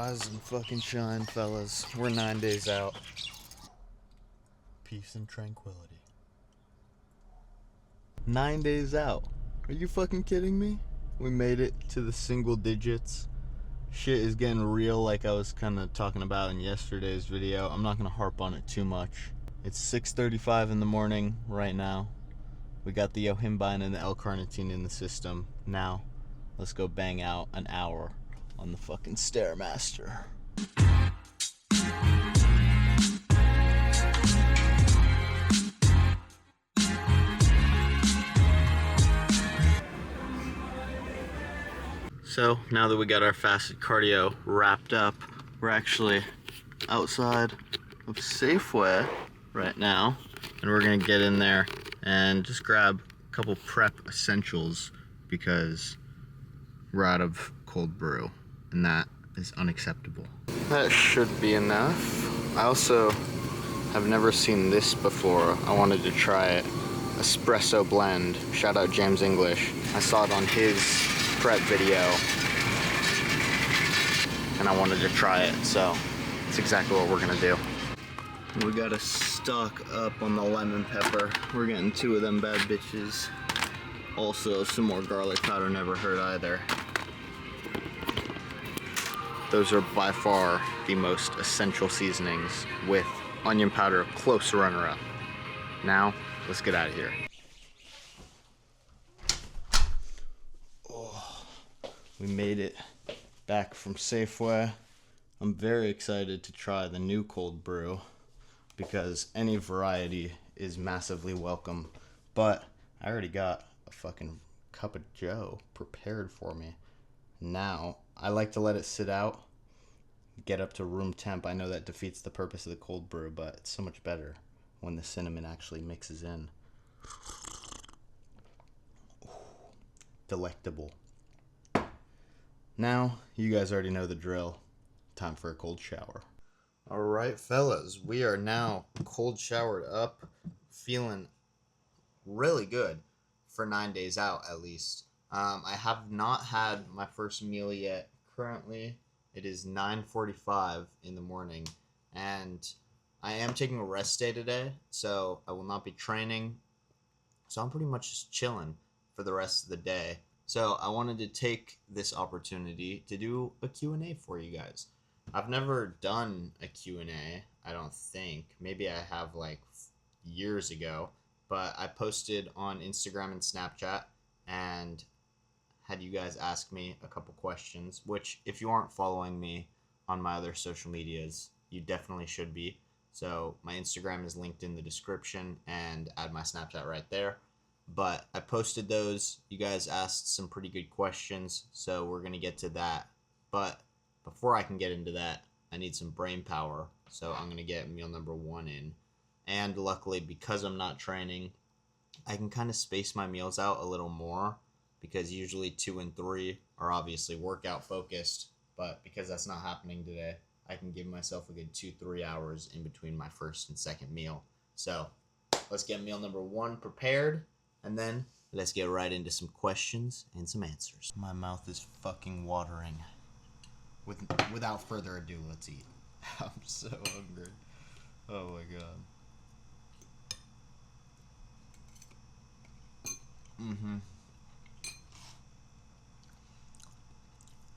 Rise and fucking shine, fellas. We're 9 days out. Peace and tranquility. 9 days out. Are you fucking kidding me? We made it to the single digits. Shit is getting real, like I was kind of talking about in yesterday's video. I'm not going to harp on it too much. It's 6:35 in the morning right now. We got the Yohimbine and the L-carnitine in the system. Now, let's go bang out an hour on the fucking Stairmaster. So, now that we got our fasted cardio wrapped up, we're actually outside of Safeway right now, and we're gonna get in there and just grab a couple prep essentials because we're out of cold brew, and that is unacceptable. That should be enough. I also have never seen this before. I wanted to try it. Espresso blend. Shout out James English. I saw it on his prep video and I wanted to try it, so that's exactly what we're gonna do. We gotta stock up on the lemon pepper. We're getting 2 of them bad bitches. Also, some more garlic powder, never hurt either. Those are by far the most essential seasonings, with onion powder a close runner-up. Now, let's get out of here. Oh, we made it back from Safeway. I'm very excited to try the new cold brew because any variety is massively welcome. But I already got a fucking cup of joe prepared for me. Now, I like to let it sit out, get up to room temp. I know that defeats the purpose of the cold brew, but it's so much better when the cinnamon actually mixes in. Ooh, delectable. Now, you guys already know the drill. Time for a cold shower. Alright, fellas, we are now cold showered up, feeling really good for 9 days out at least. I have not had my first meal yet. Currently, it is 9:45 in the morning, and I am taking a rest day today, so I will not be training. So I'm pretty much just chilling for the rest of the day. So I wanted to take this opportunity to do a Q&A for you guys. I've never done a Q&A, I don't think. Maybe I have like years ago, but I posted on Instagram and Snapchat and had you guys ask me a couple questions, which if you aren't following me on my other social medias, you definitely should be. So my Instagram is linked in the description and add my Snapchat right there. But I posted those. You guys asked some pretty good questions, so we're going to get to that. But before I can get into that, I need some brain power. So I'm going to get meal number 1 in. And luckily, because I'm not training, I can kind of space my meals out a little more, because usually 2 and 3 are obviously workout focused, but because that's not happening today, I can give myself a good 2-3 hours in between my first and second meal. So let's get meal number 1 prepared, and then let's get right into some questions and some answers. My mouth is fucking watering. Without further ado, let's eat. I'm so hungry. Oh my god.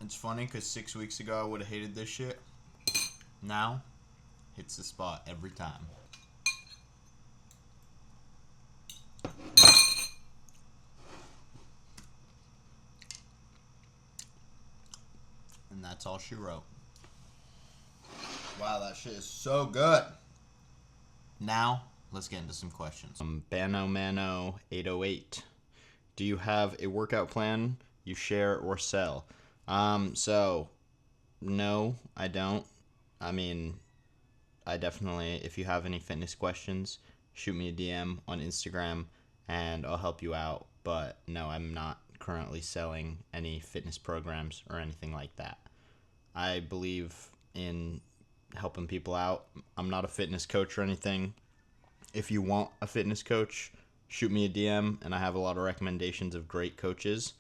It's funny because 6 weeks ago I would have hated this shit. Now, hits the spot every time. And that's all she wrote. Wow, that shit is so good. Now, let's get into some questions. Banomano808. Do you have a workout plan you share or sell? So, no, I don't. I mean, I definitely, if you have any fitness questions, shoot me a DM on Instagram and I'll help you out. But no, I'm not currently selling any fitness programs or anything like that. I believe in helping people out. I'm not a fitness coach or anything. If you want a fitness coach, shoot me a DM, and I have a lot of recommendations of great coaches.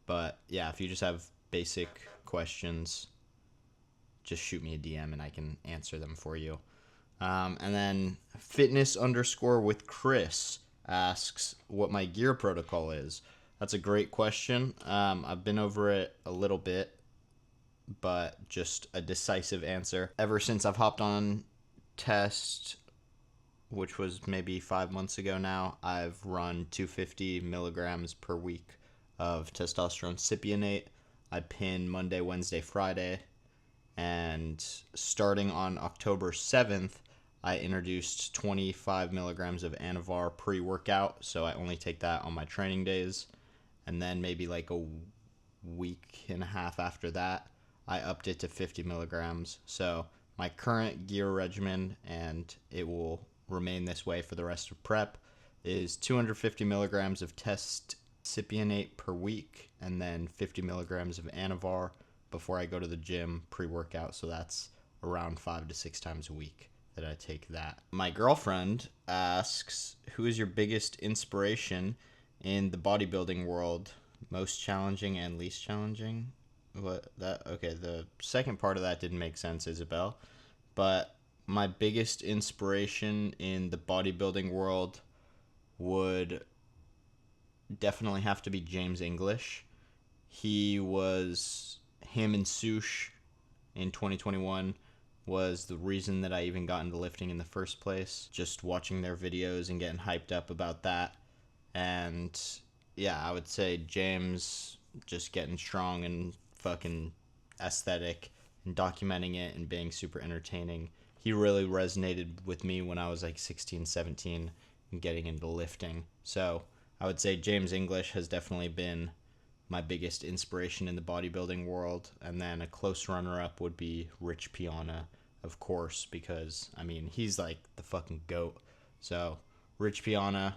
But yeah, if you just have basic questions, just shoot me a DM and I can answer them for you. And then fitness_with Chris asks what my gear protocol is. That's a great question. I've been over it a little bit, but just a decisive answer. Ever since I've hopped on test, which was maybe 5 months ago now, I've run 250 milligrams per week of testosterone cypionate. I pin Monday, Wednesday, Friday. And starting on October 7th, I introduced 25 milligrams of Anavar pre-workout, so I only take that on my training days. And then maybe like a week and a half after that, I upped it to 50 milligrams. So my current gear regimen, and it will remain this way for the rest of prep, is 250 milligrams of test cypionate per week, and then 50 milligrams of Anavar before I go to the gym pre-workout. So that's around 5 to 6 times a week that I take that. My girlfriend asks, who is your biggest inspiration in the bodybuilding world? Most challenging and least challenging? Okay, the second part of that didn't make sense, Isabel. But my biggest inspiration in the bodybuilding world would definitely have to be James English. Him and Sush in 2021 was the reason that I even got into lifting in the first place. Just watching their videos and getting hyped up about that. And yeah, I would say James, just getting strong and fucking aesthetic and documenting it and being super entertaining. He really resonated with me when I was like 16, 17 and getting into lifting. So I would say James English has definitely been my biggest inspiration in the bodybuilding world. And then a close runner-up would be Rich Piana, of course, because, I mean, he's like the fucking GOAT. So Rich Piana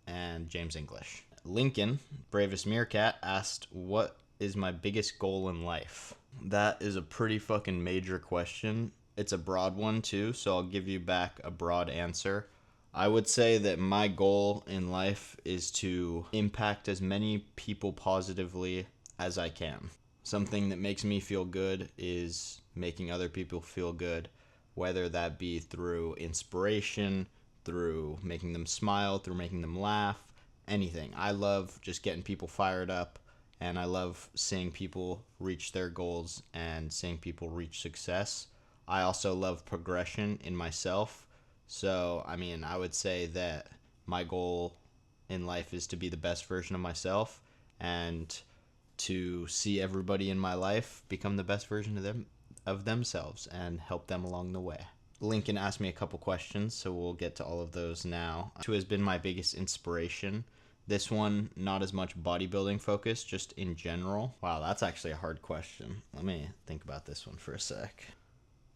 and James English. Lincoln, Bravest Meerkat, asked, what is my biggest goal in life? That is a pretty fucking major question. It's a broad one too, so I'll give you back a broad answer. I would say that my goal in life is to impact as many people positively as I can. Something that makes me feel good is making other people feel good, whether that be through inspiration, through making them smile, through making them laugh, anything. I love just getting people fired up, and I love seeing people reach their goals and seeing people reach success. I also love progression in myself. So, I mean, I would say that my goal in life is to be the best version of myself and to see everybody in my life become the best version of themselves and help them along the way. Lincoln asked me a couple questions, so we'll get to all of those now. Who has been my biggest inspiration? This one, not as much bodybuilding focused, just in general. Wow, that's actually a hard question. Let me think about this one for a sec.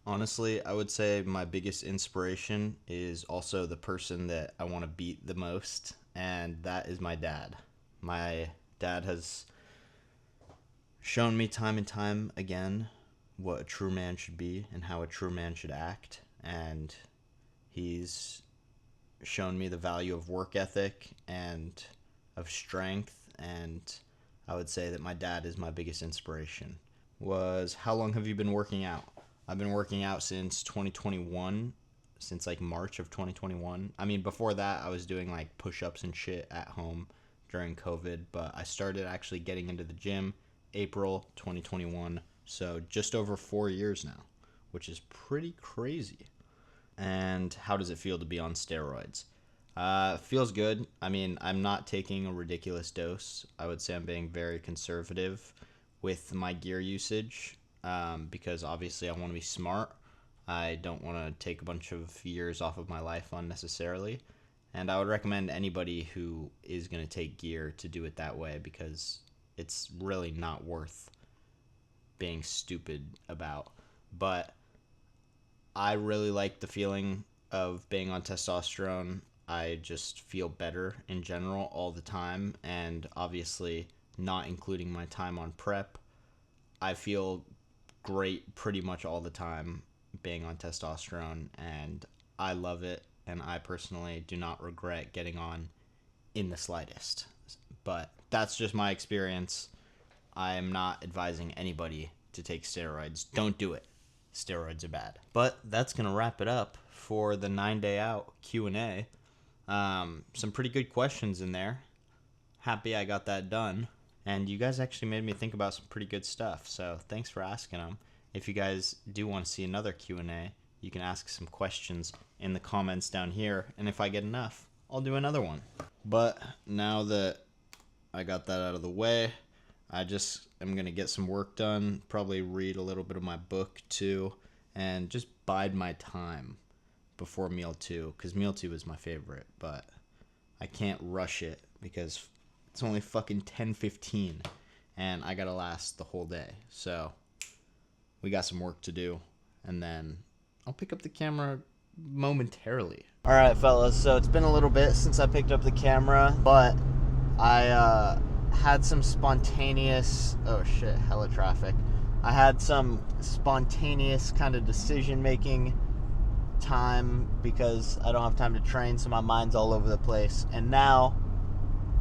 Honestly, I would say my biggest inspiration is also the person that I want to beat the most, and that is my dad. My dad has shown me time and time again what a true man should be and how a true man should act, and he's shown me the value of work ethic and of strength, and I would say that my dad is my biggest inspiration. How long have you been working out? I've been working out since 2021, since like March of 2021. I mean, before that, I was doing like push-ups and shit at home during COVID, but I started actually getting into the gym April 2021, so just over 4 years now, which is pretty crazy. And how does it feel to be on steroids? Feels good. I mean, I'm not taking a ridiculous dose. I would say I'm being very conservative with my gear usage. Because obviously I want to be smart. I don't want to take a bunch of years off of my life unnecessarily. And I would recommend anybody who is going to take gear to do it that way, because it's really not worth being stupid about. But I really like the feeling of being on testosterone. I just feel better in general all the time. And obviously, not including my time on prep, I feel great pretty much all the time being on testosterone, and I love it, and I personally do not regret getting on in the slightest. But that's just my experience. I am not advising anybody to take steroids. Don't do it. steroids are bad. But that's going to wrap it up for the 9-day out Q&A. Some pretty good questions in there. Happy I got that done. And you guys actually made me think about some pretty good stuff. So thanks for asking them. If you guys do want to see another Q&A, you can ask some questions in the comments down here. And if I get enough, I'll do another one. But now that I got that out of the way, I just am going to get some work done, probably read a little bit of my book too, and just bide my time before meal 2, because meal 2 is my favorite, but I can't rush it because it's only fucking 10:15 and I gotta last the whole day. So we got some work to do, and then I'll pick up the camera momentarily. All right, fellas, so it's been a little bit since I picked up the camera, but I had some spontaneous, oh shit, hella traffic. I had some spontaneous kind of decision making time because I don't have time to train, so my mind's all over the place. And now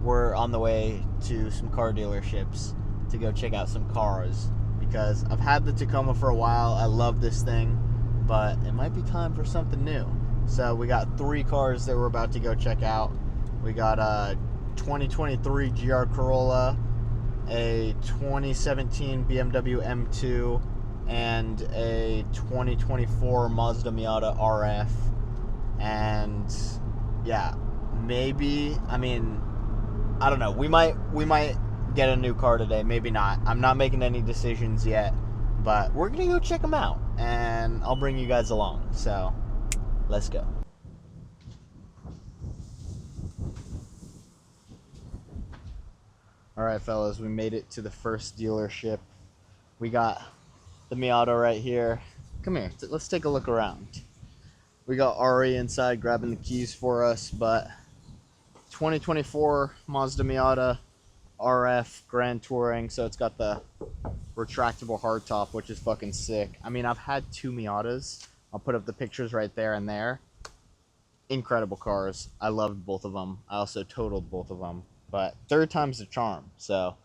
we're on the way to some car dealerships to go check out some cars because I've had the Tacoma for a while. I love this thing, but it might be time for something new. So we got 3 cars that we're about to go check out. We got a 2023 GR Corolla, a 2017 BMW M2, and a 2024 Mazda Miata RF. And yeah, maybe, I mean, I don't know, we might get a new car today, maybe not. I'm not making any decisions yet, but we're gonna go check them out and I'll bring you guys along. So let's go. All right, fellas, we made it to the first dealership. We got the Miata right here. Come here, let's take a look around. We got Ari inside grabbing the keys for us, but 2024 Mazda Miata RF Grand Touring, so it's got the retractable hardtop, which is fucking sick. I mean, I've had 2 Miatas. I'll put up the pictures right there and there. Incredible cars. I loved both of them. I also totaled both of them. But third time's the charm. So